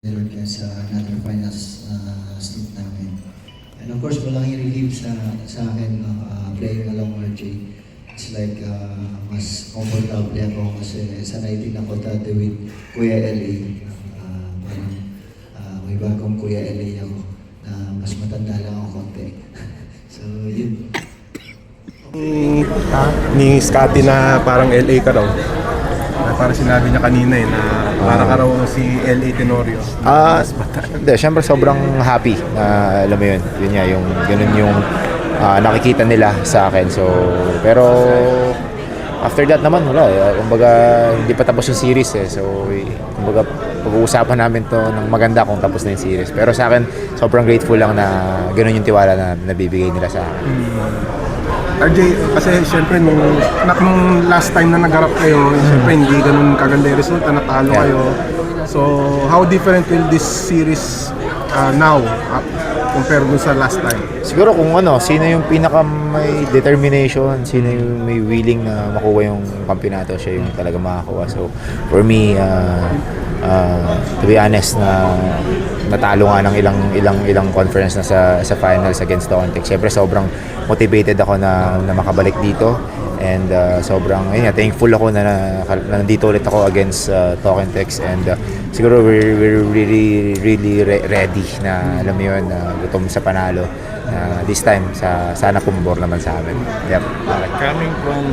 Meron ka sa another finals stint namin. And of course, malaking relief sa akin playing along RJ. It's like mas comfortable ako kasi sanay din ako dati with Kuya LA. Parang may bagong Kuya LA ako na mas matanda lang ako konti. So, yun. Ni Scotty na parang LA ka raw. Parang sinabi niya kanina na para ka raw si LA Tenorio. Hindi, syempre sobrang happy na alam mo yun. Yun nga, yung ganun yung nakikita nila sa akin. So, pero after that naman wala. Kumbaga hindi pa tapos yung series eh. So, kumbaga pag-uusapan namin to ng maganda kung tapos na yung series. Pero sa akin, sobrang grateful lang na ganun yung tiwala na nabibigay nila sa akin. RJ, kasi siyempre nung last time na nagharap kayo, siyempre hindi ganun kaganda yung resulta, natalo kayo. So, how different will this series now compare dun sa last time? Siguro kung sino yung pinaka may determination, sino yung may willing na makuha yung kampeonato, siya yung talaga makakuha. So, for me, to be honest, na natalo nga ng ilang conference na sa finals against Torontex. Siyempre sobrang motivated ako na makabalik dito, and sobrang thankful ako na nandito ulit ako against Torontex, and siguro we're really ready na alam mo yun, gutom sa panalo. This time sana pumabor naman sa amin. Yep. Coming from